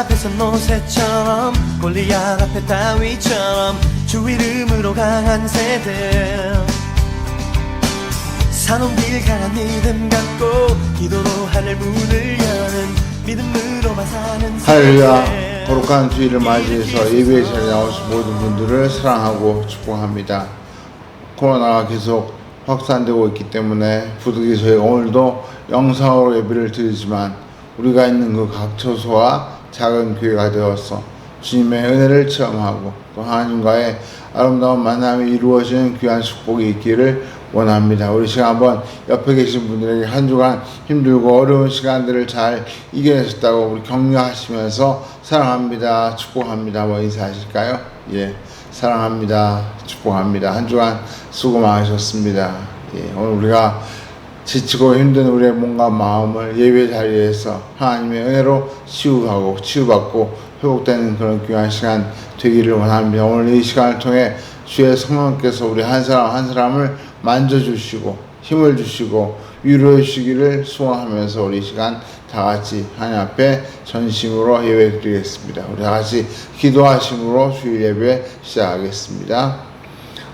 앞에서 모세처럼 골리앗 앞에 다윗처럼 주 이름으로 강한 세대 산온길 강한 믿음 갖고 기도로 하늘 문을 여는 믿음으로만 사는 할렐루야. 거룩한 주일을 맞이해서 예배에 자리에 나오신 모든 분들을 사랑하고 축복합니다. 코로나가 계속 확산되고 있기 때문에 부득이 저희가 오늘도 영상으로 예배를 드리지만 우리가 있는 그 각 처소와 작은 교회가 되어서 주님의 은혜를 체험하고 또 하나님과의 아름다운 만남이 이루어지는 귀한 축복이 있기를 원합니다. 우리 시간 한번 옆에 계신 분들에게 한 주간 힘들고 어려운 시간들을 잘 이겨내셨다고 우리 격려하시면서 사랑합니다, 축복합니다 뭐 인사하실까요? 예, 사랑합니다, 축복합니다. 한 주간 수고 많으셨습니다. 예, 오늘 우리가 지치고 힘든 우리의 몸과 마음을 예배 자리에서 하나님의 은혜로 치유받고 회복되는 그런 귀한 시간 되기를 원합니다. 오늘 이 시간을 통해 주의 성령께서 우리 한 사람 한 사람을 만져주시고 힘을 주시고 위로해 주시기를 소원하면서 우리 이 시간 다 같이 하나님 앞에 전심으로 예배 드리겠습니다. 우리 다 같이 기도하심으로 주일 예배 시작하겠습니다.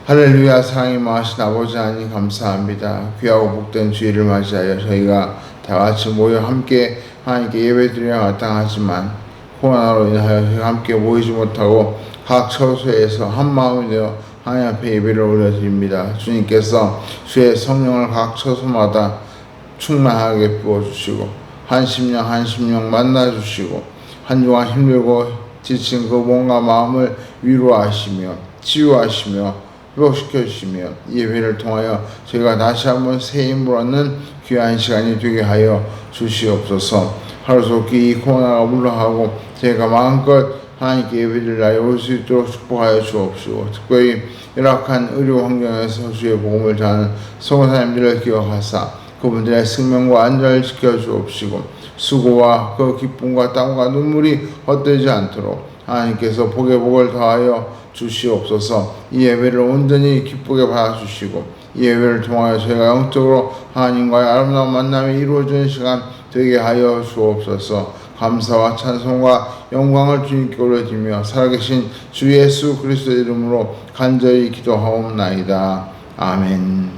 할렐루야. 사랑이 많으신 아버지 하나님 감사합니다. 귀하고 복된 주일을 맞이하여 저희가 다 같이 모여 함께 하나님께 예배 드리려 마땅하지만 코로나로 인하여 저희가 함께 모이지 못하고 각 처소에서 한 마음이 되어 하나님 앞에 예배를 올려드립니다. 주님께서 주의 성령을 각 처소마다 충만하게 부어주시고 한 심령 만나주시고 한 주간 힘들고 지친 그 몸과 마음을 위로하시며 치유하시며 회복시켜 주시며 예배를 통하여 저희가 다시 한번 새 힘을 얻는 귀한 시간이 되게 하여 주시옵소서. 하루속히 이 코로나가 물러가고 저희가 마음껏 하나님께 예배를 나여 올 수 있도록 축복하여 주옵시고 특별히 열악한 의료 환경에서 주의 복음을 전하는 선교사님들을 기억하사 그분들의 생명과 안전을 지켜주옵시고 수고와 그 기쁨과 땀과 눈물이 헛되지 않도록 하나님께서 복의 복을 더하여 주시옵소서. 이 예배를 온전히 기쁘게 받아주시고 이 예배를 통하여 저희가 영적으로 하나님과의 아름다운 만남이 이루어지는 시간 되게 하여 주옵소서. 감사와 찬송과 영광을 주님께 올려드리며 살아계신 주 예수 그리스도의 이름으로 간절히 기도하옵나이다. 아멘.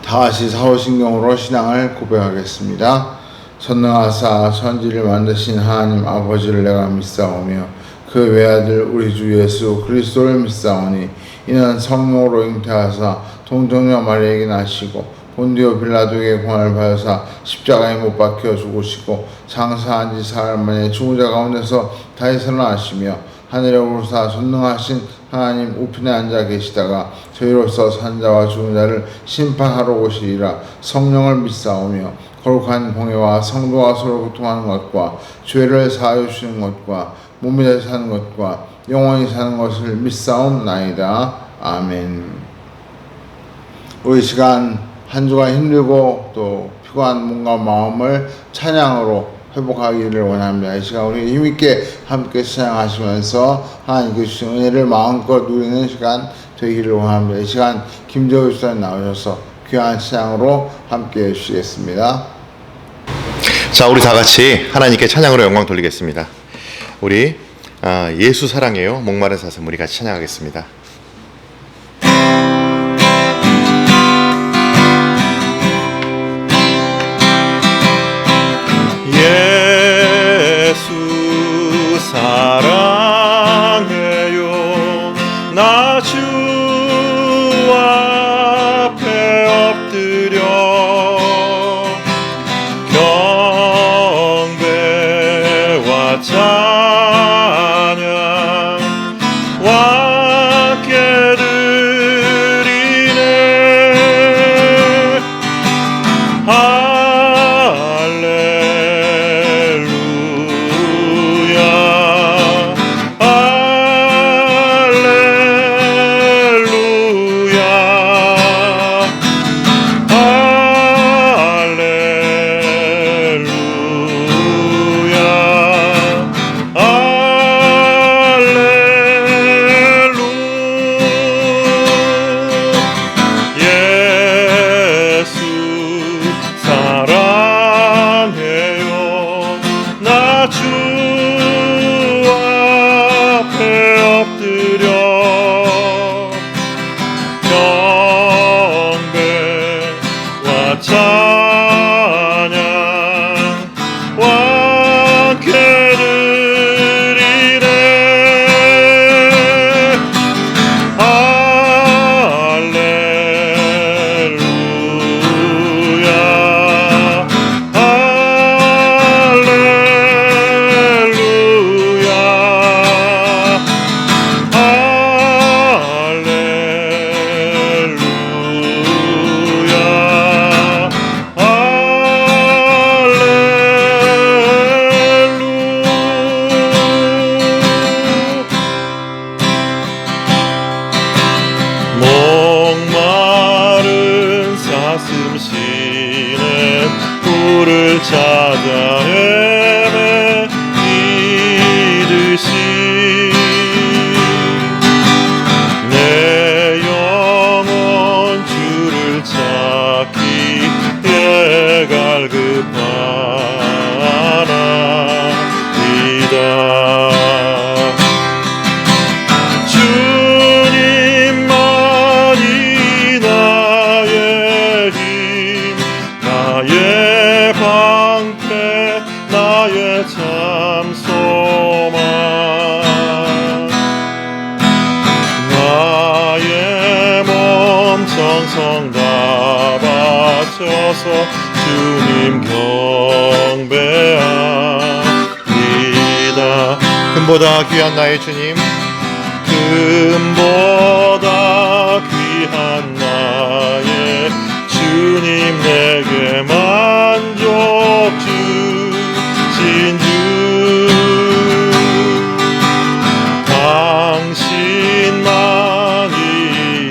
다시 사도신경으로 신앙을 고백하겠습니다. 전능하사 천지를 만드신 하나님 아버지를 내가 믿사오며 그 외아들 우리 주 예수 그리스도를 믿사오니 이는 성령으로 잉태하사 동정녀 마리아에게 나시고 본디오 빌라도에게 고난을 받으사 십자가에 못 박혀 죽으시고 장사한 지 사흘 만에 죽은 자 가운데서 다시 살아나시며 하늘에 오르사 전능하신 하나님 우편에 앉아 계시다가 저희로서 산 자와 죽은 자를 심판하러 오시리라. 성령을 믿사오며 거룩한 공예와 성도와 서로 고통하는 것과 죄를 사하여 주시는 것과 몸이 다시 사는 것과 영원히 사는 것을 믿사옵나이다. 아멘. 우리 시간 한 주간 힘들고 또 피곤한 몸과 마음을 찬양으로 회복하기를 원합니다. 이 시간 우리 힘있게 함께 찬양하시면서 하나님께 주신 은혜를 마음껏 누리는 시간 되기를 원합니다. 이 시간 김재호 집사님 나오셔서 귀한 찬양으로 함께 해주시겠습니다. 자, 우리 다 같이 하나님께 찬양으로 영광 돌리겠습니다. 우리 예수 사랑해요 목마른 사슴 우리 같이 찬양하겠습니다. 예수 사랑해요 나 주 앞에 엎드려 경배와 찬양 가슴 시내 불을 찾아 헤매이듯이 내 영혼 주를 찾기에 갈급하나이다. 주님만이 나의 힘, 나의 방패, 나의 참 소망, 나의 몸 정성 다 바쳐서 주님 경배합니다. 금보다 귀한 나의 주님, 금보다 귀한 나의 주님, 내게 만족 주신 주, 당신만이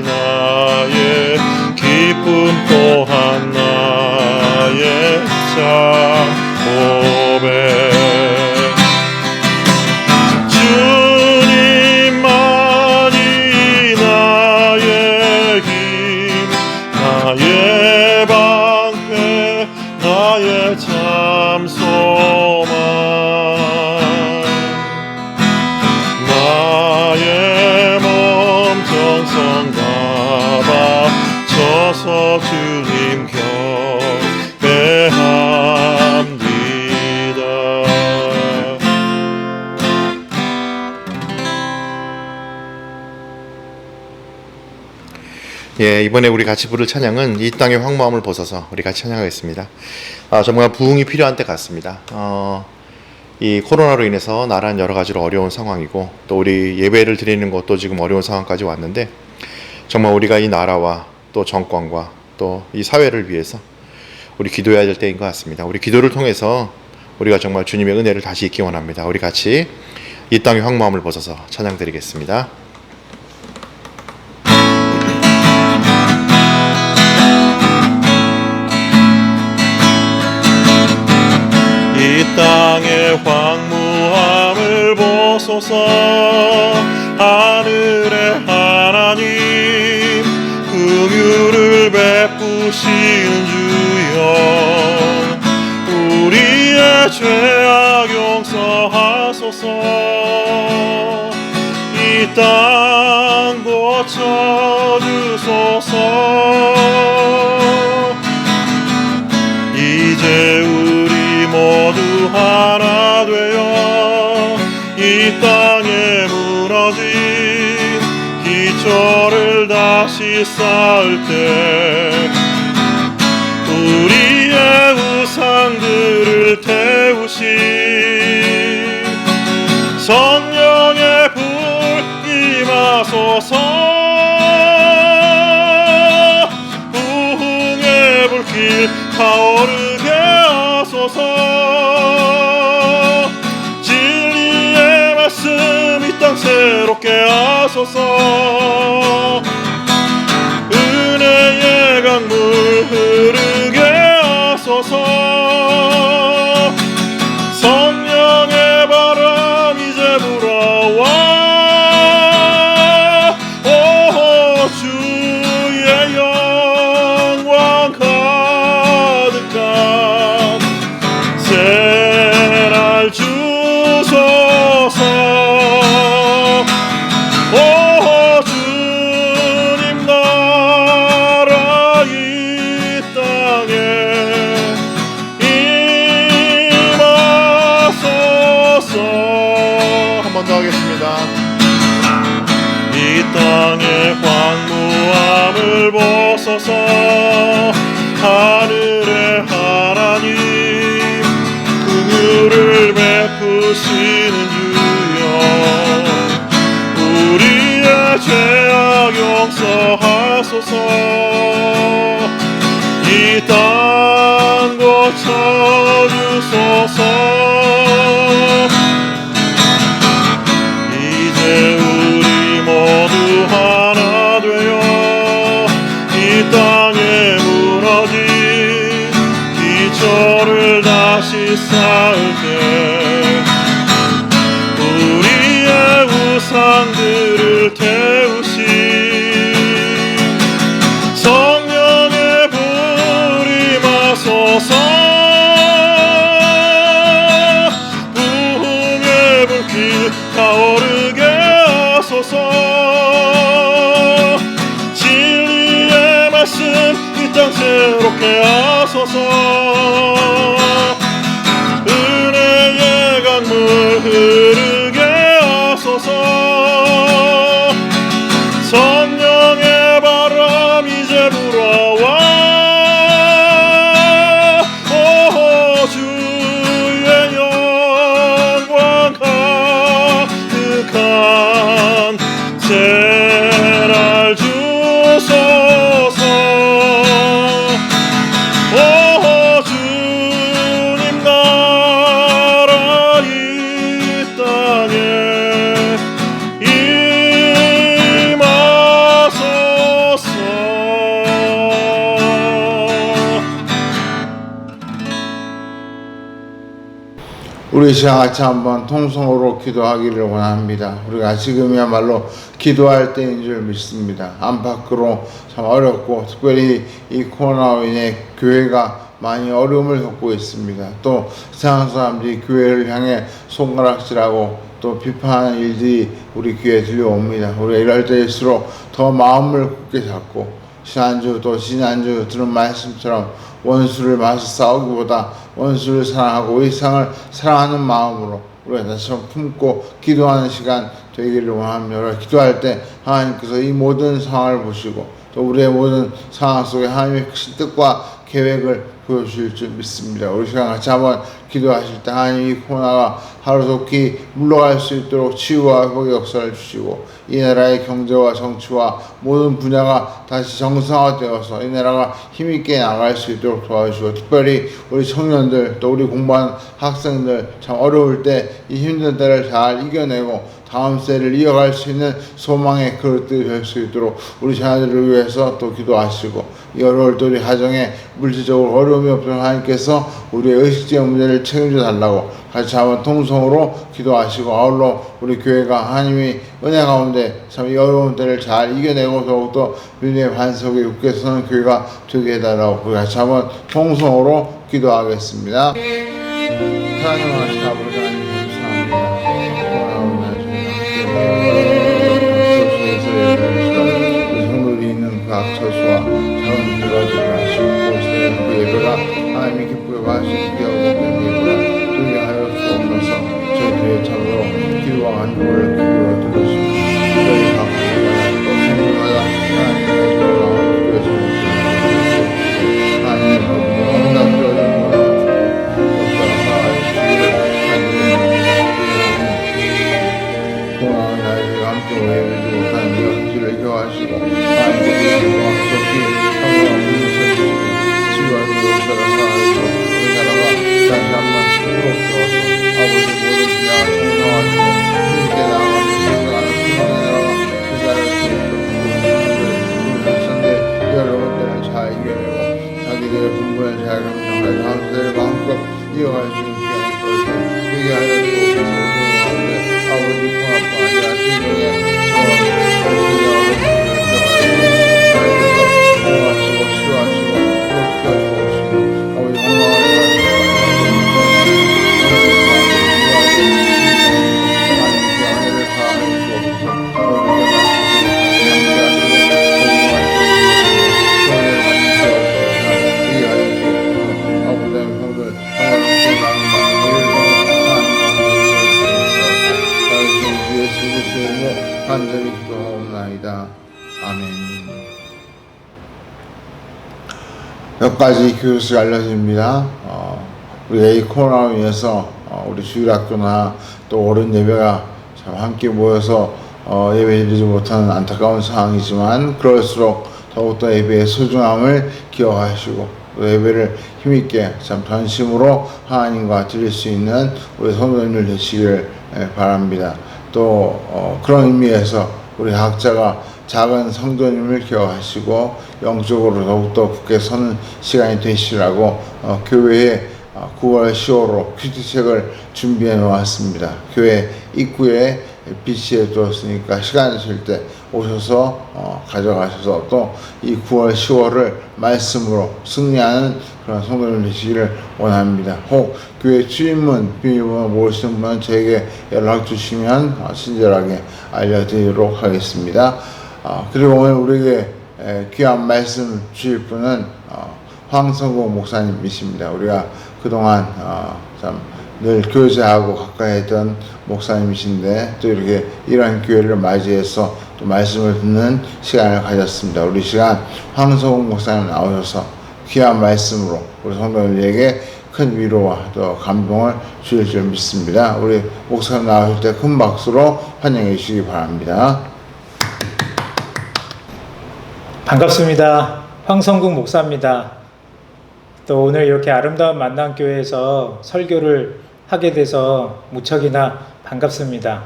나의 기쁨 또한 나의 참 고백. 주님만이 나의 힘, 나의 방패, 나의 참 소망, 나의 몸 정성 다 바쳐서 주님 경배합니다. 예, 이번에 우리 같이 부를 찬양은 이 땅의 황무함을 벗어서 우리 같이 찬양하겠습니다. 정말 부흥이 필요한 때 같습니다. 이 코로나로 인해서 나라는 여러 가지로 어려운 상황이고, 또 우리 예배를 드리는 것도 지금 어려운 상황까지 왔는데, 정말 우리가 이 나라와 또 정권과 또 이 사회를 위해서 우리 기도해야 될 때인 것 같습니다. 우리 기도를 통해서 우리가 정말 주님의 은혜를 다시 잊기 원합니다. 우리 같이 이 땅의 황무함을 벗어서 찬양 드리겠습니다. 이 땅의 황무함을 보소서. 하늘의 하나님, 긍휼을 베푸시는 주여, 우리의 죄악 용서하소서. 이 땅 고쳐주소서. 이제 우리 모두 하나 되어 이 땅에 무너진 기초를 다시 쌓을 때, 우리의 우상들을 태우시 성령의 불 임하소서. 부흥의 불길 타오르게 하소서. 진리의 말씀 이 땅 새롭게 하소서. 은혜의 강물 흐르게 하소서. 성령의 바람 이제 불어와. 오 주의 영광 가득한 새날 주소서. 오 주님 나라 이 땅에 임하소서. 한 번 더 하겠습니다. 이 땅의 황무함을 벗어서. 하늘의 하나님, 긍휼을 베푸시는 주여, 우리의 죄악 용서하소서. 이 땅 고쳐주소서. 이제 우리 모두 하나 되어 이 땅에 무너진 다시 쌓을 때 우리의 우상들을 태우시 성령의 불이 마소서 부흥의 불길 타오르게 하소서 진리의 말씀 이 땅 새롭게 하소서 은혜의 강물 흐르게 하소서 성령의 바람 이제 불어와 오 주의 영광 가득한 새날 주소서 오 주님 나라 이 땅에 임하소서 우리 시간 같이 한번 통성으로 기도하기를 원합니다. 우리가 지금이야말로 기도할 때인 줄 믿습니다. 안팎으로 참 어렵고 특별히 이 코로나로 인해 교회가 많이 어려움을 겪고 있습니다. 또 세상 사람들이 교회를 향해 손가락질하고 또 비판하는 일들이 우리 귀에 들려옵니다. 우리가 이럴 때일수록 더 마음을 굳게 잡고 지난주 또 지난주 들은 말씀처럼 원수를 맞서 싸우기보다 원수를 사랑하고 이 세상을 사랑하는 마음으로 우리가 다시 한번 품고 기도하는 시간 되기를 원합니다. 우리가 기도할 때 하나님께서 이 모든 상황을 보시고 또 우리의 모든 상황 속에 하나님의 크신 뜻과 계획을 보여주실 줄 믿습니다. 우리 시간 같이 한번 기도하실 때 하나님 이 코로나가 하루속히 물러갈 수 있도록 치유와 회복의 역사를 주시고 이 나라의 경제와 정치와 모든 분야가 다시 정상화되어서 이 나라가 힘있게 나갈 수 있도록 도와주시고 특별히 우리 청년들 또 우리 공부하는 학생들 참 어려울 때 이 힘든 때를 잘 이겨내고 다음 세를 이어갈 수 있는 소망의 그릇들이 될 수 있도록 우리 자녀들을 위해서 또 기도하시고 이 어려울 때 우리 가정에 물질적으로 어려움이 없도록 하나님께서 우리의 의식적 문제를 책임져 달라고 같이 한번 통성으로 기도하시고 아울러 우리 교회가 하나님이 은혜 가운데 참 이 어려운 때를 잘 이겨내고 더욱더 믿음의 반석에 굳게 서는 교회가 되게 해달라고 우리 같이 한번 통성으로 기도하겠습니다. 하나님 아버지 아버지 성도들이 있는 그 악처소와 작은 결과들을 하시고 곳에 그 예배가 하나님이 기쁘게 받으시기 어렵는 예배가 되게 하여 주옵소서. 저희들의 참으로 기도와 간구를 기도와 들으시고 저희 각각의 또 성도마다 하나님의 기도와 기도의 제목을 하나님의 법으로 응답되어야 함께 오해하지 못하는 영지를 교하시고 하나님의 영광 속히 평화와 물리쳐주시고 치유하고 역사를 사하시고 그 나라가 다시 한번 새롭게 아버지 모든 분야가 정상화되고 힘있게 나아가고 생각하는 희망의 나라가 그 자리를 주시고 우리 백성들 여러분 때를 잘 이겨내고 자기들의 분부를 잘 감당하여 다음 세대를 마음껏 이어갈 수 있는 기회를 주어서 되게 하여 주옵소서. 아버지 고맙고 아니라 신령의 도와주시고 치료하시고 그렇게 하시고 아버지 간절히 기도하옵나이다. 아멘. 몇 가지 교육이 알려집니다. 우리가 이 코로나로 인해서 우리 주일학교나 또 어른 예배가 참 함께 모여서 예배드리지 못하는 안타까운 상황이지만 그럴수록 더욱더 예배의 소중함을 기억하시고 예배를 힘있게 참 전심으로 하나님과 드릴 수 있는 우리 성도님들 되시기를 바랍니다. 또 그런 의미에서 우리 각자가 작은 성도님을 기억하시고 영적으로 더욱더 굳게 서는 시간이 되시라고 교회에 9월 10월로 큐티책을 준비해 놓았습니다. 교회 입구에 비치해 두었으니까 시간 되실 때 오셔서 가져가셔서 또 이 9월 10월을 말씀으로 승리하는 그런 성도님 되시기를 원합니다. 혹 교회 주임문 비밀번호 모르시는 분은 저에게 연락 주시면 친절하게 알려드리도록 하겠습니다. 그리고 오늘 우리에게 귀한 말씀 주실 분은 황성국 목사님이십니다. 우리가 그동안 참 늘 교제하고 가까이 했던 목사님이신데 또 이렇게 이러한 교회를 맞이해서 또 말씀을 듣는 시간을 가졌습니다. 우리 시간 황성국 목사님 나오셔서 귀한 말씀으로 우리 성도님에게 큰 위로와 또 감동을 주실 줄 믿습니다. 우리 목사님 나오실 때 큰 박수로 환영해 주시기 바랍니다. 반갑습니다. 황성국 목사입니다. 또 오늘 이렇게 아름다운 만남교회에서 설교를 하게 돼서 무척이나 반갑습니다.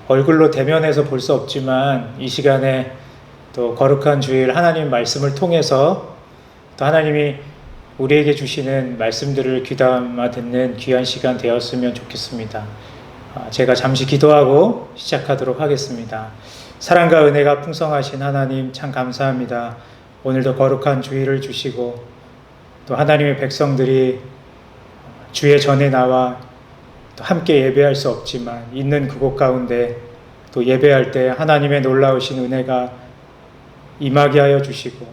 얼굴로 대면해서 볼 수 없지만 이 시간에 또 거룩한 주일 하나님 말씀을 통해서 또 하나님이 우리에게 주시는 말씀들을 귀담아 듣는 귀한 시간 되었으면 좋겠습니다. 제가 잠시 기도하고 시작하도록 하겠습니다. 사랑과 은혜가 풍성하신 하나님 참 감사합니다. 오늘도 거룩한 주일을 주시고 또 하나님의 백성들이 주의 전에 나와 또 함께 예배할 수 없지만 있는 그곳 가운데 또 예배할 때 하나님의 놀라우신 은혜가 임하게 하여 주시고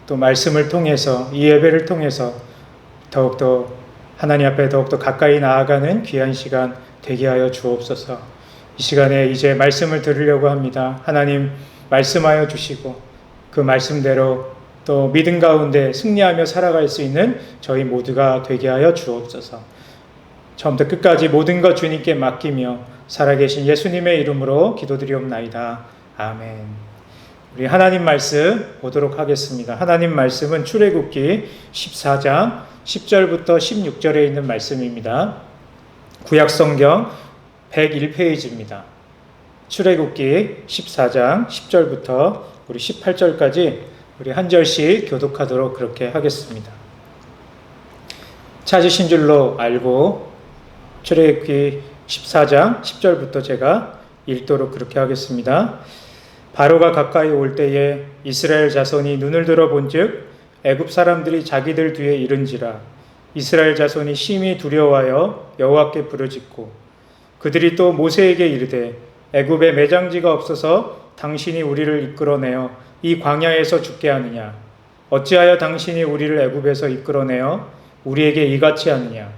또 말씀을 통해서 이 예배를 통해서 더욱더 하나님 앞에 더욱더 가까이 나아가는 귀한 시간 되게 하여 주옵소서. 이 시간에 이제 말씀을 들으려고 합니다. 하나님 말씀하여 주시고 그 말씀대로 또 믿음 가운데 승리하며 살아갈 수 있는 저희 모두가 되게 하여 주옵소서. 처음부터 끝까지 모든 것 주님께 맡기며 살아계신 예수님의 이름으로 기도드리옵나이다. 아멘. 우리 하나님 말씀 보도록 하겠습니다. 하나님 말씀은 출애굽기 14장 10절부터 16절에 있는 말씀입니다. 구약성경 101페이지입니다. 출애굽기 14장 10절부터 우리 18절까지 우리 한 절씩 교독하도록 그렇게 하겠습니다. 찾으신 줄로 알고 출애굽기 14장 10절부터 제가 읽도록 그렇게 하겠습니다. 바로가 가까이 올 때에 이스라엘 자손이 눈을 들어 본즉 애굽 사람들이 자기들 뒤에 이른지라. 이스라엘 자손이 심히 두려워하여 여호와께 부르짖고 그들이 또 모세에게 이르되 애굽에 매장지가 없어서 당신이 우리를 이끌어내어 이 광야에서 죽게 하느냐? 어찌하여 당신이 우리를 애굽에서 이끌어내어 우리에게 이같이 하느냐?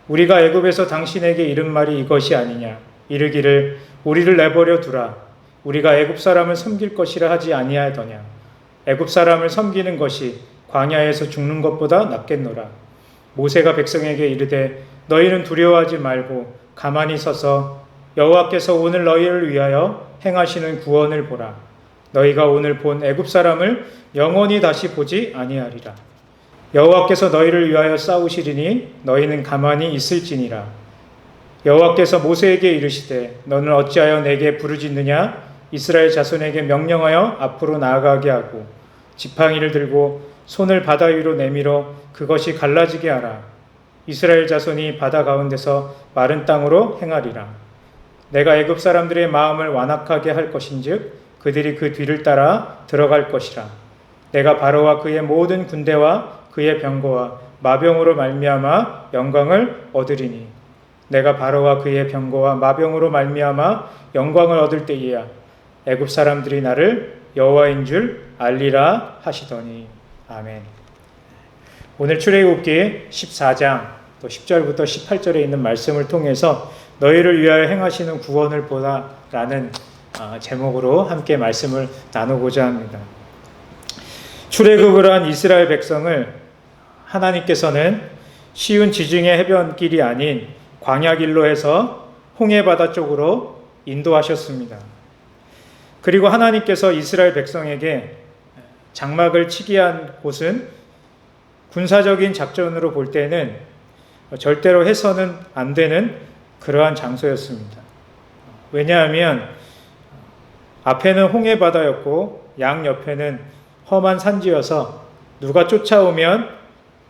우리가 애굽에서 당신에게 이른 말이 이것이 아니냐? 이르기를 우리를 내버려 두라. 우리가 애굽 사람을 섬길 것이라 하지 아니하더냐? 애굽 사람을 섬기는 것이 광야에서 죽는 것보다 낫겠노라. 모세가 백성에게 이르되 너희는 두려워하지 말고 가만히 서서 여호와께서 오늘 너희를 위하여 행하시는 구원을 보라. 너희가 오늘 본 애굽 사람을 영원히 다시 보지 아니하리라. 여호와께서 너희를 위하여 싸우시리니 너희는 가만히 있을지니라. 여호와께서 모세에게 이르시되 너는 어찌하여 내게 부르짖느냐? 이스라엘 자손에게 명령하여 앞으로 나아가게 하고 지팡이를 들고 손을 바다 위로 내밀어 그것이 갈라지게 하라. 이스라엘 자손이 바다 가운데서 마른 땅으로 행하리라. 내가 애굽 사람들의 마음을 완악하게 할 것인즉 그들이 그 뒤를 따라 들어갈 것이라. 내가 바로와 그의 모든 군대와 그의 병거와 마병으로 말미암아 영광을 얻으리니 내가 바로와 그의 병거와 마병으로 말미암아 영광을 얻을 때에야 애굽 사람들이 나를 여호와인 줄 알리라 하시더니. 아멘. 오늘 출애굽기 14장 또 10절부터 18절에 있는 말씀을 통해서 너희를 위하여 행하시는 구원을 보라라는 제목으로 함께 말씀을 나누고자 합니다. 출애굽을 한 이스라엘 백성을 하나님께서는 쉬운 지중해 해변길이 아닌 광야길로 해서 홍해바다 쪽으로 인도하셨습니다. 그리고 하나님께서 이스라엘 백성에게 장막을 치게 한 곳은 군사적인 작전으로 볼 때는 절대로 해서는 안 되는 그러한 장소였습니다. 왜냐하면 앞에는 홍해바다였고 양 옆에는 험한 산지여서 누가 쫓아오면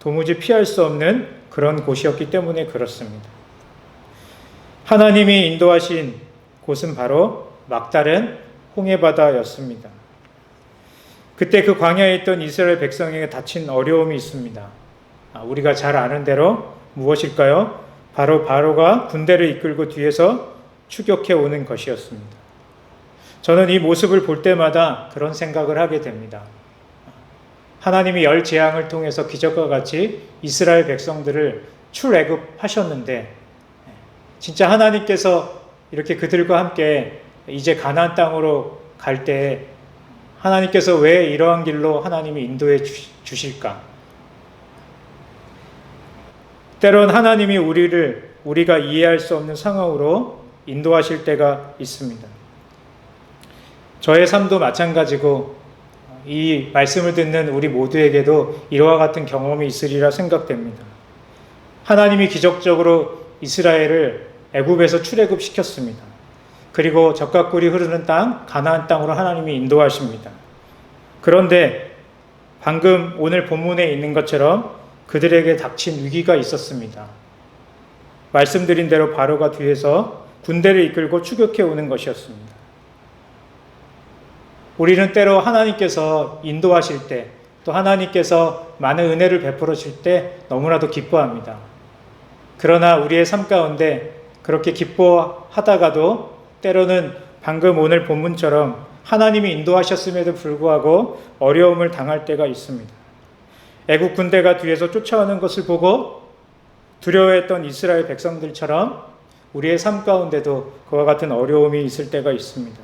도무지 피할 수 없는 그런 곳이었기 때문에 그렇습니다. 하나님이 인도하신 곳은 바로 막다른 홍해바다였습니다. 그때 그 광야에 있던 이스라엘 백성에게 닥친 어려움이 있습니다. 우리가 잘 아는 대로 무엇일까요? 바로 바로가 군대를 이끌고 뒤에서 추격해 오는 것이었습니다. 저는 이 모습을 볼 때마다 그런 생각을 하게 됩니다. 하나님이 열 재앙을 통해서 기적과 같이 이스라엘 백성들을 출애굽하셨는데 진짜 하나님께서 이렇게 그들과 함께 이제 가나안 땅으로 갈 때 하나님께서 왜 이러한 길로 하나님이 인도해 주실까? 때론 하나님이 우리가 이해할 수 없는 상황으로 인도하실 때가 있습니다. 저의 삶도 마찬가지고 이 말씀을 듣는 우리 모두에게도 이와 같은 경험이 있으리라 생각됩니다. 하나님이 기적적으로 이스라엘을 애굽에서 출애굽시켰습니다. 그리고 젖과 꿀이 흐르는 땅, 가나안 땅으로 하나님이 인도하십니다. 그런데 방금 오늘 본문에 있는 것처럼 그들에게 닥친 위기가 있었습니다. 말씀드린 대로 바로가 뒤에서 군대를 이끌고 추격해 오는 것이었습니다. 우리는 때로 하나님께서 인도하실 때, 또 하나님께서 많은 은혜를 베풀어 줄 때 너무나도 기뻐합니다. 그러나 우리의 삶 가운데 그렇게 기뻐하다가도 때로는 방금 오늘 본문처럼 하나님이 인도하셨음에도 불구하고 어려움을 당할 때가 있습니다. 애국 군대가 뒤에서 쫓아오는 것을 보고 두려워했던 이스라엘 백성들처럼 우리의 삶 가운데도 그와 같은 어려움이 있을 때가 있습니다.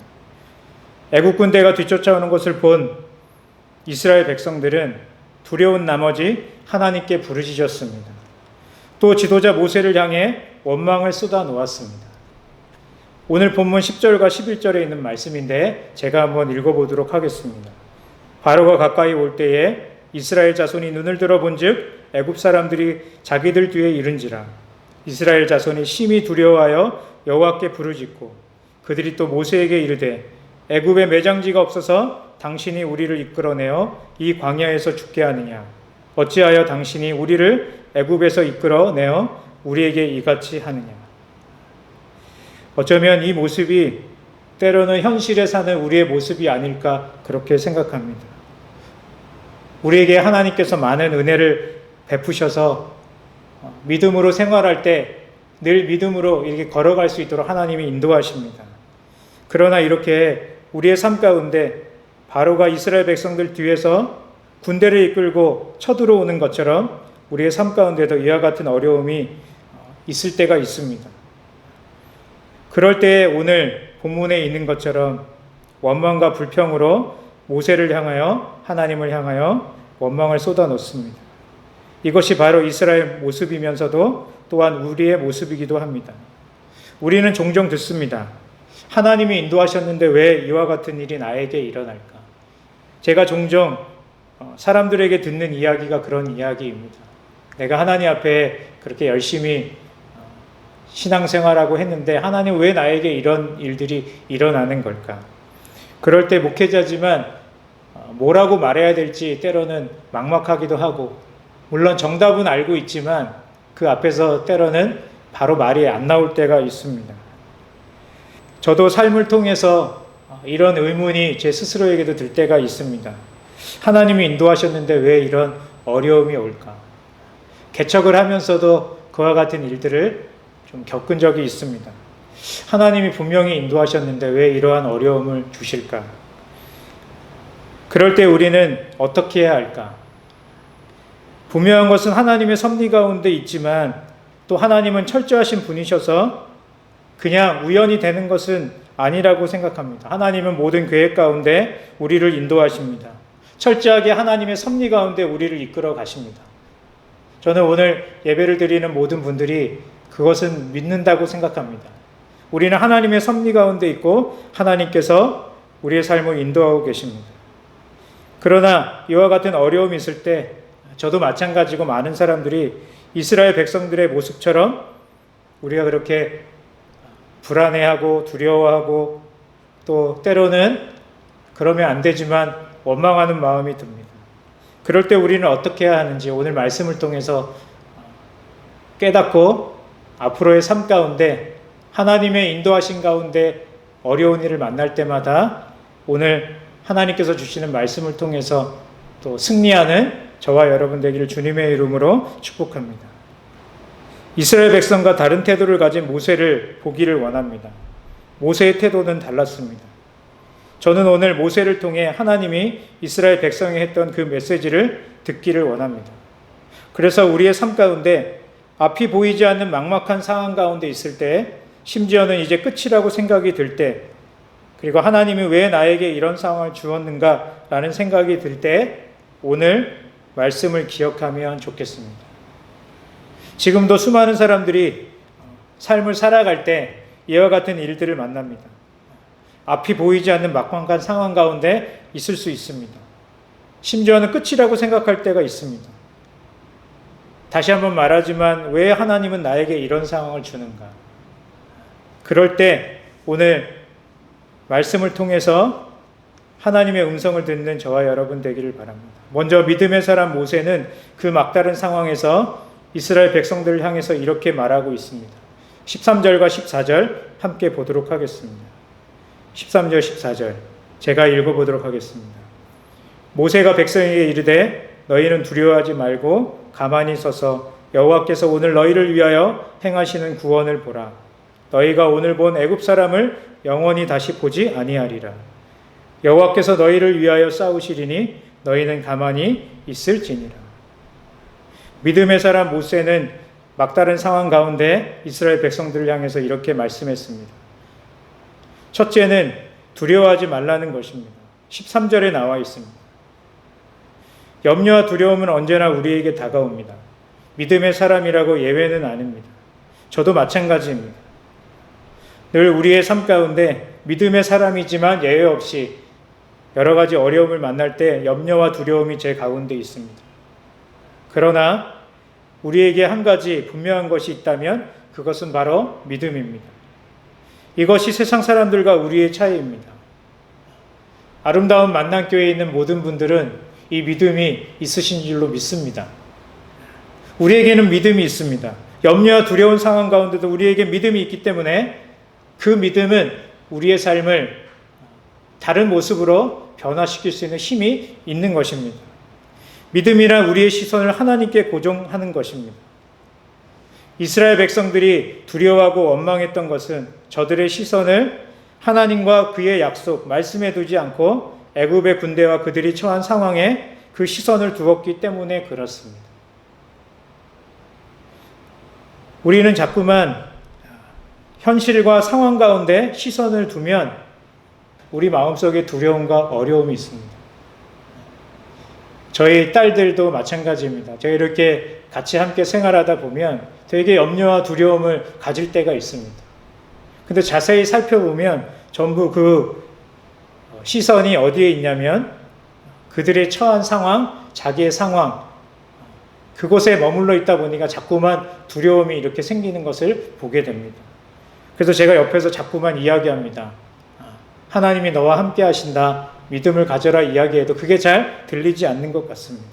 애국 군대가 뒤쫓아오는 것을 본 이스라엘 백성들은 두려운 나머지 하나님께 부르짖었습니다. 또 지도자 모세를 향해 원망을 쏟아 놓았습니다. 오늘 본문 10절과 11절에 있는 말씀인데 제가 한번 읽어보도록 하겠습니다. 바로가 가까이 올 때에 이스라엘 자손이 눈을 들어본즉 애굽 사람들이 자기들 뒤에 이른지라. 이스라엘 자손이 심히 두려워하여 여호와께 부르짖고 그들이 또 모세에게 이르되 애굽에 매장지가 없어서 당신이 우리를 이끌어내어 이 광야에서 죽게 하느냐. 어찌하여 당신이 우리를 애굽에서 이끌어내어 우리에게 이같이 하느냐. 어쩌면 이 모습이 때로는 현실에 사는 우리의 모습이 아닐까 그렇게 생각합니다. 우리에게 하나님께서 많은 은혜를 베푸셔서 믿음으로 생활할 때 늘 믿음으로 이렇게 걸어갈 수 있도록 하나님이 인도하십니다. 그러나 이렇게 우리의 삶 가운데 바로가 이스라엘 백성들 뒤에서 군대를 이끌고 쳐들어오는 것처럼 우리의 삶 가운데도 이와 같은 어려움이 있을 때가 있습니다. 그럴 때에 오늘 본문에 있는 것처럼 원망과 불평으로 모세를 향하여 하나님을 향하여 원망을 쏟아놓습니다. 이것이 바로 이스라엘 모습이면서도 또한 우리의 모습이기도 합니다. 우리는 종종 듣습니다. 하나님이 인도하셨는데 왜 이와 같은 일이 나에게 일어날까? 제가 종종 사람들에게 듣는 이야기가 그런 이야기입니다. 내가 하나님 앞에 그렇게 열심히 신앙생활하고 했는데 하나님 왜 나에게 이런 일들이 일어나는 걸까? 그럴 때 목회자지만 뭐라고 말해야 될지 때로는 막막하기도 하고 물론 정답은 알고 있지만 그 앞에서 때로는 바로 말이 안 나올 때가 있습니다. 저도 삶을 통해서 이런 의문이 제 스스로에게도 들 때가 있습니다. 하나님이 인도하셨는데 왜 이런 어려움이 올까? 개척을 하면서도 그와 같은 일들을 좀 겪은 적이 있습니다. 하나님이 분명히 인도하셨는데 왜 이러한 어려움을 주실까? 그럴 때 우리는 어떻게 해야 할까? 분명한 것은 하나님의 섭리 가운데 있지만 또 하나님은 철저하신 분이셔서 그냥 우연히 되는 것은 아니라고 생각합니다. 하나님은 모든 계획 가운데 우리를 인도하십니다. 철저하게 하나님의 섭리 가운데 우리를 이끌어 가십니다. 저는 오늘 예배를 드리는 모든 분들이 그것은 믿는다고 생각합니다. 우리는 하나님의 섭리 가운데 있고 하나님께서 우리의 삶을 인도하고 계십니다. 그러나 이와 같은 어려움이 있을 때 저도 마찬가지고 많은 사람들이 이스라엘 백성들의 모습처럼 우리가 그렇게 불안해하고 두려워하고 또 때로는 그러면 안 되지만 원망하는 마음이 듭니다. 그럴 때 우리는 어떻게 해야 하는지 오늘 말씀을 통해서 깨닫고 앞으로의 삶 가운데 하나님의 인도하신 가운데 어려운 일을 만날 때마다 오늘 하나님께서 주시는 말씀을 통해서 또 승리하는 저와 여러분 되기를 주님의 이름으로 축복합니다. 이스라엘 백성과 다른 태도를 가진 모세를 보기를 원합니다. 모세의 태도는 달랐습니다. 저는 오늘 모세를 통해 하나님이 이스라엘 백성에 했던 그 메시지를 듣기를 원합니다. 그래서 우리의 삶 가운데 앞이 보이지 않는 막막한 상황 가운데 있을 때, 심지어는 이제 끝이라고 생각이 들 때, 그리고 하나님이 왜 나에게 이런 상황을 주었는가 라는 생각이 들 때 오늘 말씀을 기억하면 좋겠습니다. 지금도 수많은 사람들이 삶을 살아갈 때 이와 같은 일들을 만납니다. 앞이 보이지 않는 막막한 상황 가운데 있을 수 있습니다. 심지어는 끝이라고 생각할 때가 있습니다. 다시 한번 말하지만 왜 하나님은 나에게 이런 상황을 주는가? 그럴 때 오늘 말씀을 통해서 하나님의 음성을 듣는 저와 여러분 되기를 바랍니다. 먼저 믿음의 사람 모세는 그 막다른 상황에서 이스라엘 백성들을 향해서 이렇게 말하고 있습니다. 13절과 14절 함께 보도록 하겠습니다. 13절 14절 제가 읽어보도록 하겠습니다. 모세가 백성에게 이르되 너희는 두려워하지 말고 가만히 서서 여호와께서 오늘 너희를 위하여 행하시는 구원을 보라. 너희가 오늘 본 애굽 사람을 영원히 다시 보지 아니하리라. 여호와께서 너희를 위하여 싸우시리니 너희는 가만히 있을지니라. 믿음의 사람 모세는 막다른 상황 가운데 이스라엘 백성들을 향해서 이렇게 말씀했습니다. 첫째는 두려워하지 말라는 것입니다. 13절에 나와 있습니다. 염려와 두려움은 언제나 우리에게 다가옵니다. 믿음의 사람이라고 예외는 아닙니다. 저도 마찬가지입니다. 늘 우리의 삶 가운데 믿음의 사람이지만 예외 없이 여러 가지 어려움을 만날 때 염려와 두려움이 제 가운데 있습니다. 그러나 우리에게 한 가지 분명한 것이 있다면 그것은 바로 믿음입니다. 이것이 세상 사람들과 우리의 차이입니다. 아름다운 만남교회에 있는 모든 분들은 이 믿음이 있으신 줄로 믿습니다. 우리에게는 믿음이 있습니다. 염려와 두려운 상황 가운데도 우리에게 믿음이 있기 때문에 그 믿음은 우리의 삶을 다른 모습으로 변화시킬 수 있는 힘이 있는 것입니다. 믿음이란 우리의 시선을 하나님께 고정하는 것입니다. 이스라엘 백성들이 두려워하고 원망했던 것은 저들의 시선을 하나님과 그의 약속, 말씀에 두지 않고 애굽의 군대와 그들이 처한 상황에 그 시선을 두었기 때문에 그렇습니다. 우리는 자꾸만 현실과 상황 가운데 시선을 두면 우리 마음속에 두려움과 어려움이 있습니다. 저희 딸들도 마찬가지입니다. 저희 이렇게 같이 함께 생활하다 보면 되게 염려와 두려움을 가질 때가 있습니다. 근데 자세히 살펴보면 전부 그 시선이 어디에 있냐면 그들의 처한 상황, 자기의 상황, 그곳에 머물러 있다 보니까 자꾸만 두려움이 이렇게 생기는 것을 보게 됩니다. 그래서 제가 옆에서 자꾸만 이야기합니다. 하나님이 너와 함께 하신다. 믿음을 가져라 이야기해도 그게 잘 들리지 않는 것 같습니다.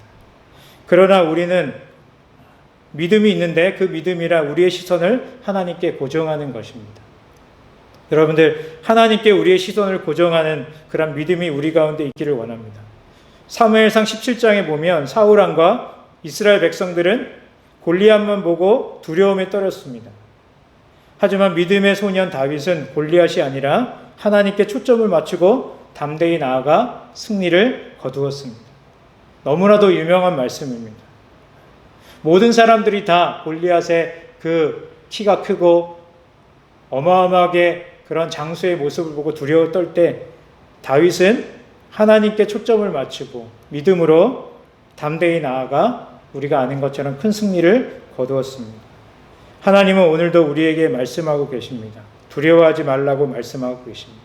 그러나 우리는 믿음이 있는데 그 믿음이라 우리의 시선을 하나님께 고정하는 것입니다. 여러분들, 하나님께 우리의 시선을 고정하는 그런 믿음이 우리 가운데 있기를 원합니다. 사무엘상 17장에 보면 사울 왕과 이스라엘 백성들은 골리앗만 보고 두려움에 떨었습니다. 하지만 믿음의 소년 다윗은 골리앗이 아니라 하나님께 초점을 맞추고 담대히 나아가 승리를 거두었습니다. 너무나도 유명한 말씀입니다. 모든 사람들이 다 골리앗의 그 키가 크고 어마어마하게 그런 장수의 모습을 보고 두려워 떨 때 다윗은 하나님께 초점을 맞추고 믿음으로 담대히 나아가 우리가 아는 것처럼 큰 승리를 거두었습니다. 하나님은 오늘도 우리에게 말씀하고 계십니다. 두려워하지 말라고 말씀하고 계십니다.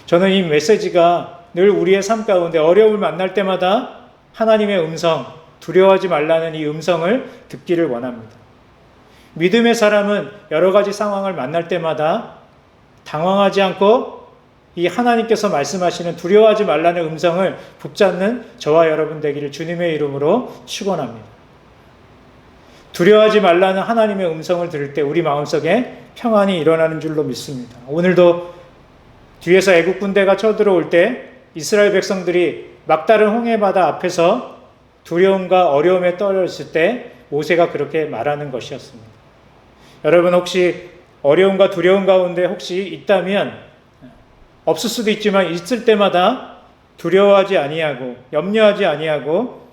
저는 이 메시지가 늘 우리의 삶 가운데 어려움을 만날 때마다 하나님의 음성, 두려워하지 말라는 이 음성을 듣기를 원합니다. 믿음의 사람은 여러 가지 상황을 만날 때마다 당황하지 않고 이 하나님께서 말씀하시는 두려워하지 말라는 음성을 붙잡는 저와 여러분 되기를 주님의 이름으로 축원합니다. 두려워하지 말라는 하나님의 음성을 들을 때 우리 마음속에 평안이 일어나는 줄로 믿습니다. 오늘도 뒤에서 애국 군대가 쳐들어올 때 이스라엘 백성들이 막다른 홍해 바다 앞에서 두려움과 어려움에 떨어졌을 때 모세가 그렇게 말하는 것이었습니다. 여러분 혹시 어려움과 두려움 가운데 혹시 있다면 없을 수도 있지만 있을 때마다 두려워하지 아니하고 염려하지 아니하고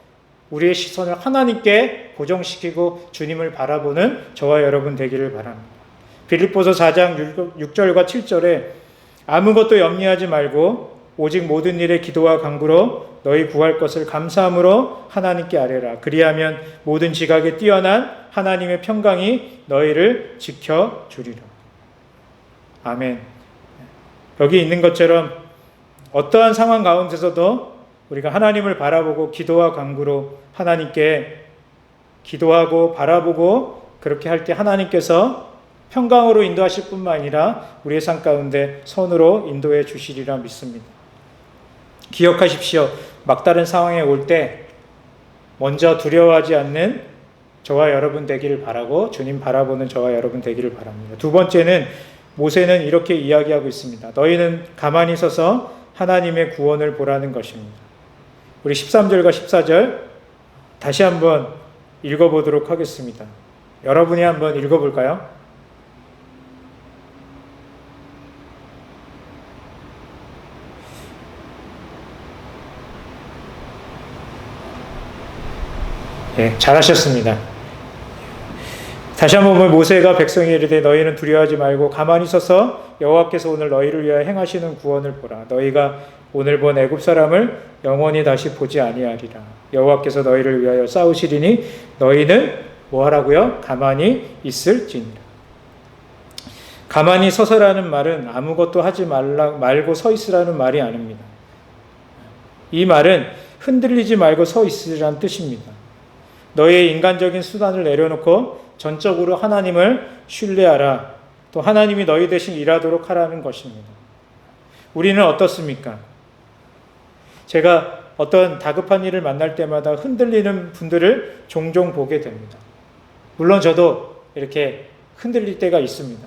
우리의 시선을 하나님께 고정시키고 주님을 바라보는 저와 여러분 되기를 바랍니다. 빌립보서 4장 6절과 7절에 아무것도 염려하지 말고 오직 모든 일에 기도와 간구로 너희 구할 것을 감사함으로 하나님께 아뢰라. 그리하면 모든 지각에 뛰어난 하나님의 평강이 너희를 지켜주리라. 아멘. 여기 있는 것처럼 어떠한 상황 가운데서도 우리가 하나님을 바라보고 기도와 간구로 하나님께 기도하고 바라보고 그렇게 할 때 하나님께서 평강으로 인도하실 뿐만 아니라 우리의 삶 가운데 선으로 인도해 주시리라 믿습니다. 기억하십시오. 막다른 상황에 올 때 먼저 두려워하지 않는 저와 여러분 되기를 바라고 주님 바라보는 저와 여러분 되기를 바랍니다. 두 번째는 모세는 이렇게 이야기하고 있습니다. 너희는 가만히 서서 하나님의 구원을 보라는 것입니다. 우리 13절과 14절 다시 한번 읽어보도록 하겠습니다. 여러분이 한번 읽어볼까요? 예, 잘하셨습니다. 다시 한번 보면 모세가 백성에게 이르되 너희는 두려워하지 말고 가만히 서서 여호와께서 오늘 너희를 위하여 행하시는 구원을 보라. 너희가 오늘 본 애굽 사람을 영원히 다시 보지 아니하리라. 여호와께서 너희를 위하여 싸우시리니 너희는 뭐하라고요? 가만히 있을지니라. 가만히 서서라는 말은 아무것도 하지 말고 서 있으라는 말이 아닙니다. 이 말은 흔들리지 말고 서 있으라는 뜻입니다. 너의 인간적인 수단을 내려놓고 전적으로 하나님을 신뢰하라. 또 하나님이 너희 대신 일하도록 하라는 것입니다. 우리는 어떻습니까? 제가 어떤 다급한 일을 만날 때마다 흔들리는 분들을 종종 보게 됩니다. 물론 저도 이렇게 흔들릴 때가 있습니다.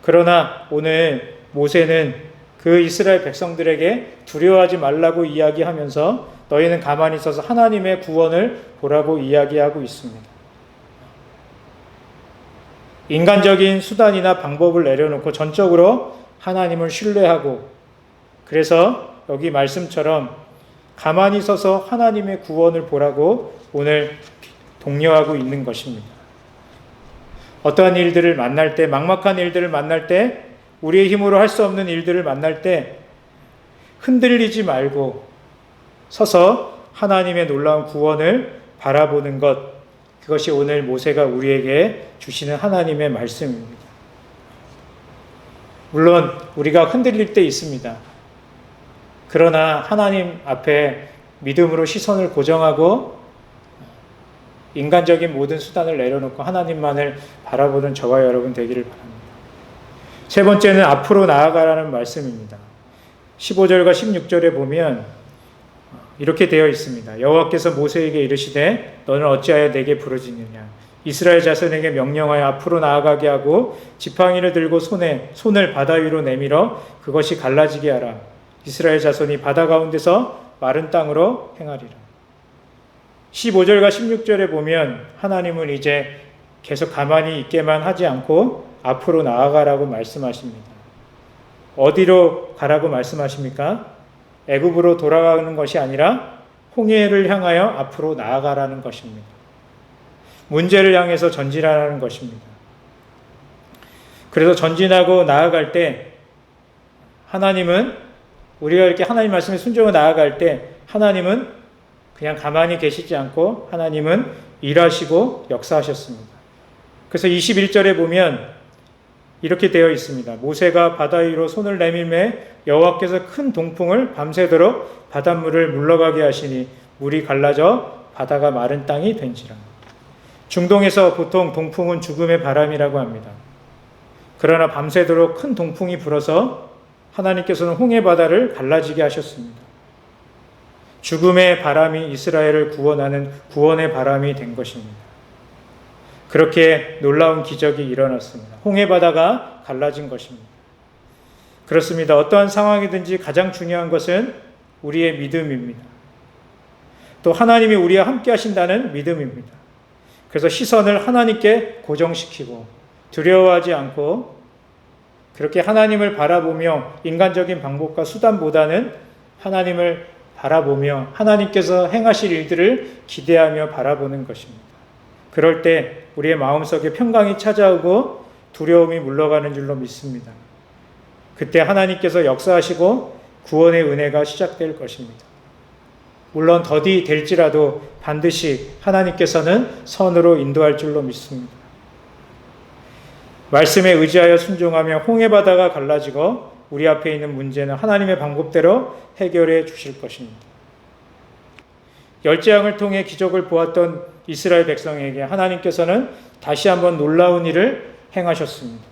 그러나 오늘 모세는 그 이스라엘 백성들에게 두려워하지 말라고 이야기하면서 너희는 가만히 서서 하나님의 구원을 보라고 이야기하고 있습니다. 인간적인 수단이나 방법을 내려놓고 전적으로 하나님을 신뢰하고 그래서 여기 말씀처럼 가만히 서서 하나님의 구원을 보라고 오늘 독려하고 있는 것입니다. 어떠한 일들을 만날 때, 막막한 일들을 만날 때, 우리의 힘으로 할 수 없는 일들을 만날 때 흔들리지 말고 서서 하나님의 놀라운 구원을 바라보는 것, 그것이 오늘 모세가 우리에게 주시는 하나님의 말씀입니다. 물론 우리가 흔들릴 때 있습니다. 그러나 하나님 앞에 믿음으로 시선을 고정하고 인간적인 모든 수단을 내려놓고 하나님만을 바라보는 저와 여러분 되기를 바랍니다. 세 번째는 앞으로 나아가라는 말씀입니다. 15절과 16절에 보면 이렇게 되어 있습니다. 여호와께서 모세에게 이르시되 너는 어찌하여 내게 부르짖느냐. 이스라엘 자손에게 명령하여 앞으로 나아가게 하고 지팡이를 들고 손을 바다 위로 내밀어 그것이 갈라지게 하라. 이스라엘 자손이 바다 가운데서 마른 땅으로 행하리라. 15절과 16절에 보면 하나님은 이제 계속 가만히 있게만 하지 않고 앞으로 나아가라고 말씀하십니다. 어디로 가라고 말씀하십니까? 애굽으로 돌아가는 것이 아니라 홍해를 향하여 앞으로 나아가라는 것입니다. 문제를 향해서 전진하라는 것입니다. 그래서 전진하고 나아갈 때 하나님은 우리가 이렇게 하나님 말씀에 순종하고 나아갈 때 하나님은 그냥 가만히 계시지 않고 하나님은 일하시고 역사하셨습니다. 그래서 21절에 보면 이렇게 되어 있습니다. 모세가 바다 위로 손을 내밀매 여호와께서 큰 동풍을 밤새도록 바닷물을 물러가게 하시니 물이 갈라져 바다가 마른 땅이 된지라. 중동에서 보통 동풍은 죽음의 바람이라고 합니다. 그러나 밤새도록 큰 동풍이 불어서 하나님께서는 홍해 바다를 갈라지게 하셨습니다. 죽음의 바람이 이스라엘을 구원하는 구원의 바람이 된 것입니다. 그렇게 놀라운 기적이 일어났습니다. 홍해 바다가 갈라진 것입니다. 그렇습니다. 어떠한 상황이든지 가장 중요한 것은 우리의 믿음입니다. 또 하나님이 우리와 함께 하신다는 믿음입니다. 그래서 시선을 하나님께 고정시키고 두려워하지 않고 그렇게 하나님을 바라보며 인간적인 방법과 수단보다는 하나님을 바라보며 하나님께서 행하실 일들을 기대하며 바라보는 것입니다. 그럴 때 우리의 마음속에 평강이 찾아오고 두려움이 물러가는 줄로 믿습니다. 그때 하나님께서 역사하시고 구원의 은혜가 시작될 것입니다. 물론 더디 될지라도 반드시 하나님께서는 선으로 인도할 줄로 믿습니다. 말씀에 의지하여 순종하며 홍해 바다가 갈라지고 우리 앞에 있는 문제는 하나님의 방법대로 해결해 주실 것입니다. 열재앙을 통해 기적을 보았던 이스라엘 백성에게 하나님께서는 다시 한번 놀라운 일을 행하셨습니다.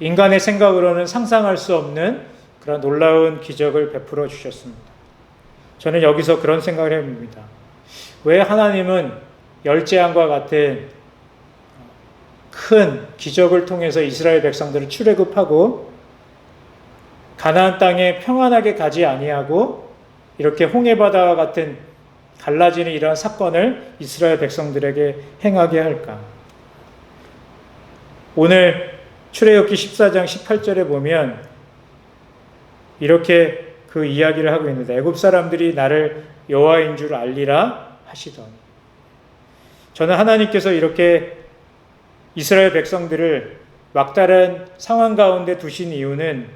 인간의 생각으로는 상상할 수 없는 그런 놀라운 기적을 베풀어 주셨습니다. 저는 여기서 그런 생각을 해봅니다. 왜 하나님은 열재앙과 같은 큰 기적을 통해서 이스라엘 백성들을 출애굽하고 가나안 땅에 평안하게 가지 아니하고 이렇게 홍해 바다와 같은 갈라지는 이러한 사건을 이스라엘 백성들에게 행하게 할까? 오늘 출애굽기 14장 18절에 보면 이렇게 그 이야기를 하고 있는데 애굽 사람들이 나를 여호와인 줄 알리라 하시더니 저는 하나님께서 이렇게 이스라엘 백성들을 막다른 상황 가운데 두신 이유는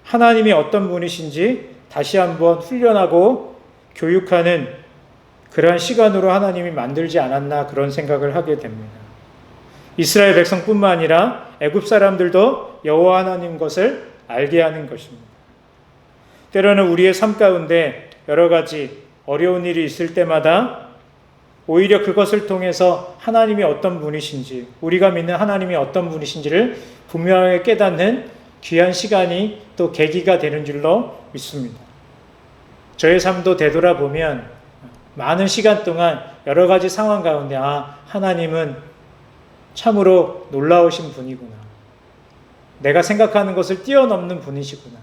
하나님이 어떤 분이신지 다시 한번 훈련하고 교육하는 그러한 시간으로 하나님이 만들지 않았나 그런 생각을 하게 됩니다. 이스라엘 백성뿐만 아니라 애굽 사람들도 여호와 하나님 것을 알게 하는 것입니다. 때로는 우리의 삶 가운데 여러 가지 어려운 일이 있을 때마다 오히려 그것을 통해서 하나님이 어떤 분이신지, 우리가 믿는 하나님이 어떤 분이신지를 분명하게 깨닫는 귀한 시간이 또 계기가 되는 줄로 믿습니다. 저의 삶도 되돌아보면 많은 시간 동안 여러 가지 상황 가운데 하나님은 참으로 놀라우신 분이구나. 내가 생각하는 것을 뛰어넘는 분이시구나.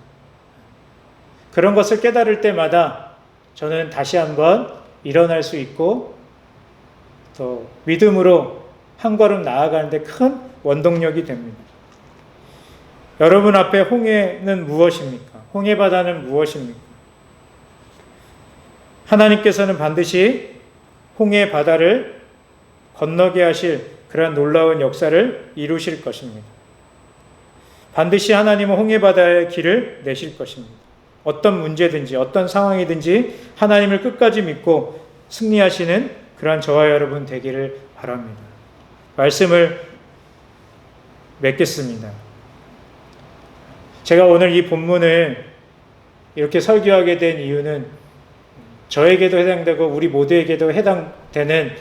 그런 것을 깨달을 때마다 저는 다시 한번 일어날 수 있고 또 믿음으로 한 걸음 나아가는데 큰 원동력이 됩니다. 여러분 앞에 홍해는 무엇입니까? 홍해 바다는 무엇입니까? 하나님께서는 반드시 홍해 바다를 건너게 하실 그러한 놀라운 역사를 이루실 것입니다. 반드시 하나님은 홍해 바다의 길을 내실 것입니다. 어떤 문제든지 어떤 상황이든지 하나님을 끝까지 믿고 승리하시는 그러한 저와 여러분 되기를 바랍니다. 말씀을 맺겠습니다. 제가 오늘 이 본문을 이렇게 설교하게 된 이유는 저에게도 해당되고 우리 모두에게도 해당되는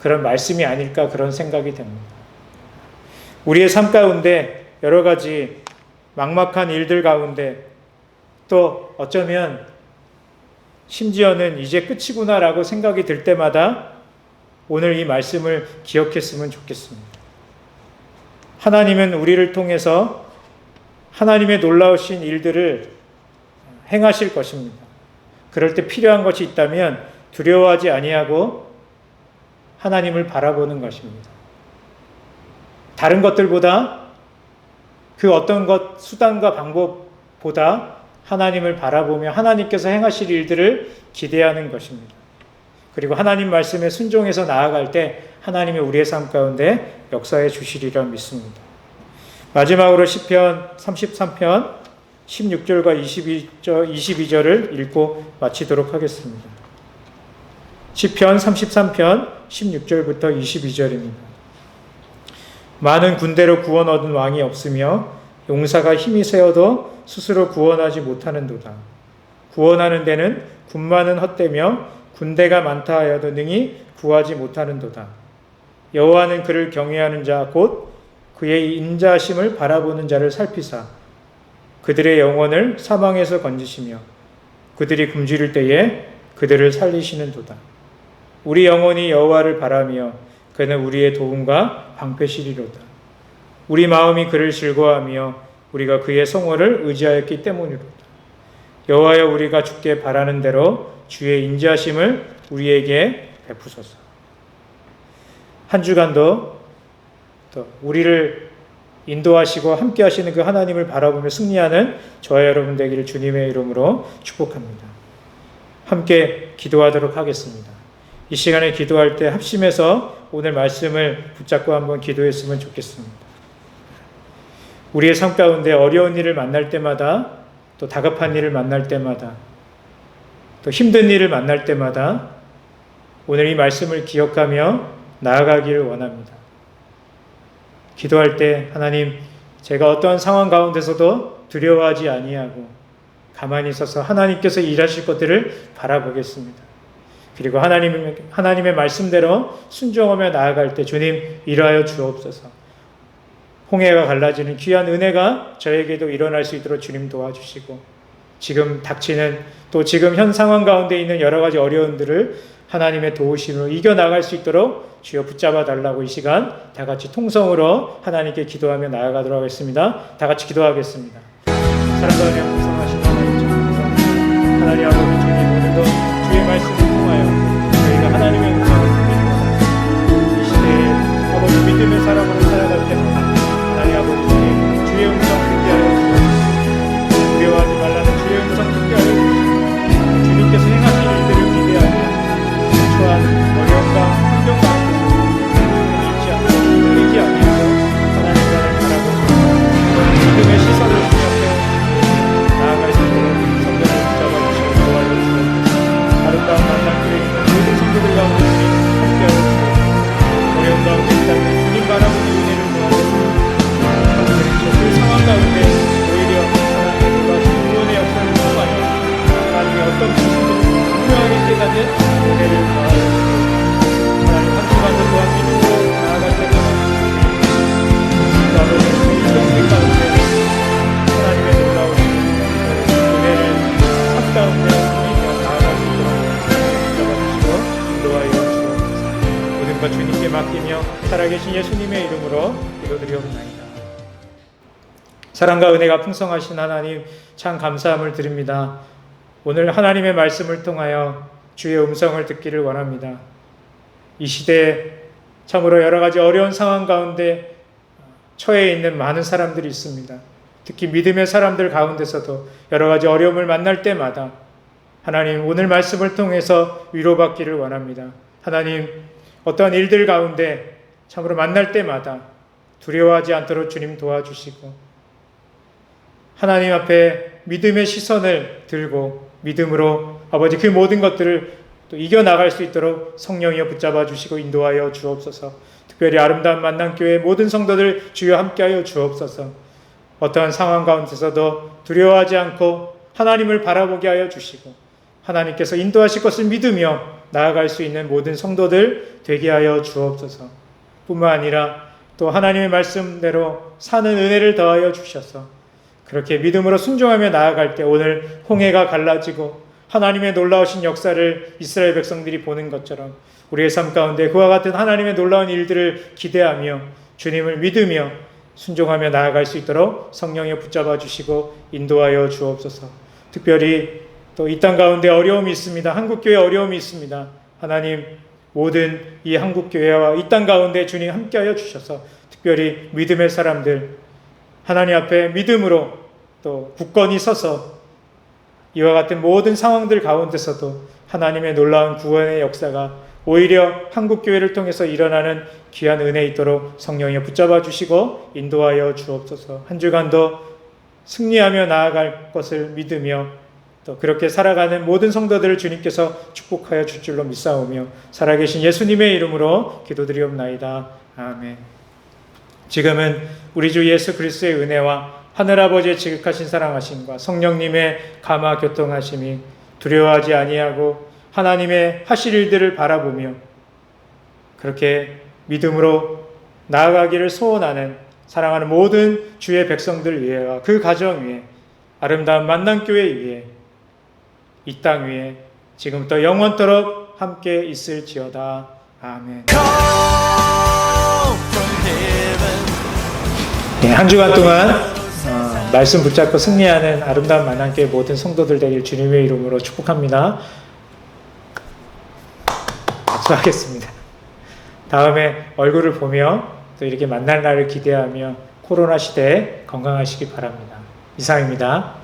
그런 말씀이 아닐까 그런 생각이 됩니다. 우리의 삶 가운데 여러 가지 막막한 일들 가운데 또 어쩌면 심지어는 이제 끝이구나라고 생각이 들 때마다 오늘 이 말씀을 기억했으면 좋겠습니다. 하나님은 우리를 통해서 하나님의 놀라우신 일들을 행하실 것입니다. 그럴 때 필요한 것이 있다면 두려워하지 아니하고 하나님을 바라보는 것입니다. 다른 것들보다 그 어떤 것 수단과 방법보다 하나님을 바라보며 하나님께서 행하실 일들을 기대하는 것입니다. 그리고 하나님 말씀에 순종해서 나아갈 때 하나님이 우리의 삶 가운데 역사해 주시리라 믿습니다. 마지막으로 시편 33편 16절과 22절을 읽고 마치도록 하겠습니다. 시편 33편 16절부터 22절입니다. 많은 군대로 구원 얻은 왕이 없으며 용사가 힘이 세어도 스스로 구원하지 못하는도다. 구원하는 데는 군마는 헛되며 군대가 많다 하여도 능히 구하지 못하는도다. 여호와는 그를 경외하는 자 곧 그의 인자심을 바라보는 자를 살피사 그들의 영혼을 사망에서 건지시며 그들이 굶주릴 때에 그들을 살리시는도다. 우리 영혼이 여호와를 바라며 그는 우리의 도움과 방패시리로다. 우리 마음이 그를 즐거워하며 우리가 그의 성호를 의지하였기 때문이로다. 여호와여, 우리가 주께 바라는 대로 주의 인자하심을 우리에게 베푸소서. 한 주간도 또 우리를 인도하시고 함께 하시는 그 하나님을 바라보며 승리하는 저와 여러분 되기를 주님의 이름으로 축복합니다. 함께 기도하도록 하겠습니다. 이 시간에 기도할 때 합심해서 오늘 말씀을 붙잡고 한번 기도했으면 좋겠습니다. 우리의 삶 가운데 어려운 일을 만날 때마다, 또 다급한 일을 만날 때마다, 또 힘든 일을 만날 때마다 오늘 이 말씀을 기억하며 나아가기를 원합니다. 기도할 때 하나님, 제가 어떠한 상황 가운데서도 두려워하지 아니하고 가만히 있어서 하나님께서 일하실 것들을 바라보겠습니다. 그리고 하나님의 말씀대로 순종하며 나아갈 때 주님 일하여 주옵소서. 홍해가 갈라지는 귀한 은혜가 저에게도 일어날 수 있도록 주님 도와주시고, 지금 닥치는 또 지금 현 상황 가운데 있는 여러 가지 어려움들을 하나님의 도우심으로 이겨나갈 수 있도록 주여 붙잡아 달라고 이 시간 다 같이 통성으로 하나님께 기도하며 나아가도록 하겠습니다. 다 같이 기도하겠습니다. 사랑과 은혜 풍성하신 하나님, 감사합니다. 하나님 아버지 주님, 오늘도 주의 말씀을 통하여 저희가 하나님의 음성을 듣는 이 시대에 아버지 믿음의 사람으로 살아갈 때마다 하나님 아버지 주의 음성 듣게 하여 주옵소서. 두려워하지 말라는 주의 음성 듣게 하여 주옵소서. 주님께서 행하신 일들을 기대하며 초한 어려움과 환경 가운데서 잊지 않고 흔들리지 아니하고 하나님과를 바라보고 믿음의 시선을 주님 앞에 나아갈 수 있도록 성전을 붙잡아 주시고 도와주시옵소서. 아름다운 만남교에 있는 모든 성도들 가운데 주님 함께하여 주옵소서. 어려운 가운데 있다면 주님 바라보는 은혜를 도와주옵소서. 그 상황 가운데 오히려 하나님의 놀라신 구원의 역사를 통하여 하나님의 어떤 모습도 분명하게 깨닫는 은혜를 더하여 주옵소서. 하나님 한 주간도 또한 믿음으로 나아갈 때마다 아버지 일정들 가운데 하나님의 놀라우신 은혜를 삶 가운데 보이며 나아갈 수 있도록 붙잡아주시고 인도하여 주옵소서. 모든 것 주님께 맡기며 살아계신 예수님의 이름으로 기도드리옵나이다. 사랑과 은혜가 풍성하신 하나님, 참 감사함을 드립니다. 오늘 하나님의 말씀을 통하여 주의 음성을 듣기를 원합니다. 이 시대에 참으로 여러 가지 어려운 상황 가운데 처해 있는 많은 사람들이 있습니다. 특히 믿음의 사람들 가운데서도 여러 가지 어려움을 만날 때마다 하나님, 오늘 말씀을 통해서 위로받기를 원합니다. 하나님, 어떠한 일들 가운데 참으로 만날 때마다 두려워하지 않도록 주님 도와주시고, 하나님 앞에 믿음의 시선을 들고 믿음으로 아버지 그 모든 것들을 또 이겨나갈 수 있도록 성령이여 붙잡아 주시고 인도하여 주옵소서. 특별히 아름다운 만남교회 모든 성도들 주여 함께하여 주옵소서. 어떠한 상황 가운데서도 두려워하지 않고 하나님을 바라보게 하여 주시고 하나님께서 인도하실 것을 믿으며 나아갈 수 있는 모든 성도들 되게 하여 주옵소서. 뿐만 아니라 또 하나님의 말씀대로 사는 은혜를 더하여 주셔서 그렇게 믿음으로 순종하며 나아갈 때 오늘 홍해가 갈라지고 하나님의 놀라우신 역사를 이스라엘 백성들이 보는 것처럼 우리의 삶 가운데 그와 같은 하나님의 놀라운 일들을 기대하며 주님을 믿으며 순종하며 나아갈 수 있도록 성령이 붙잡아 주시고 인도하여 주옵소서. 특별히 또 이 땅 가운데 어려움이 있습니다. 한국교회 어려움이 있습니다. 하나님, 모든 이 한국교회와 이 땅 가운데 주님 함께하여 주셔서 특별히 믿음의 사람들 하나님 앞에 믿음으로 또 굳건히 서서 이와 같은 모든 상황들 가운데서도 하나님의 놀라운 구원의 역사가 오히려 한국교회를 통해서 일어나는 귀한 은혜 있도록 성령이 붙잡아 주시고 인도하여 주옵소서. 한 주간도 승리하며 나아갈 것을 믿으며 또 그렇게 살아가는 모든 성도들을 주님께서 축복하여 줄 줄로 믿사오며 살아계신 예수님의 이름으로 기도드리옵나이다. 아멘. 지금은 우리 주 예수 그리스도의 은혜와 하늘아버지의 지극하신 사랑하심과 성령님의 감화 교통하심이 두려워하지 아니하고 하나님의 하실 일들을 바라보며 그렇게 믿음으로 나아가기를 소원하는 사랑하는 모든 주의 백성들 위에와 그 가정 위에 아름다운 만남교회 위에 이 땅 위에 지금부터 영원토록 함께 있을지어다. 아멘. 네, 한 주간 동안 말씀 붙잡고 승리하는 아름다운 만남교회 모든 성도들 되길 주님의 이름으로 축복합니다. 박수하겠습니다. 다음에 얼굴을 보며 또 이렇게 만날 날을 기대하며 코로나 시대에 건강하시기 바랍니다. 이상입니다.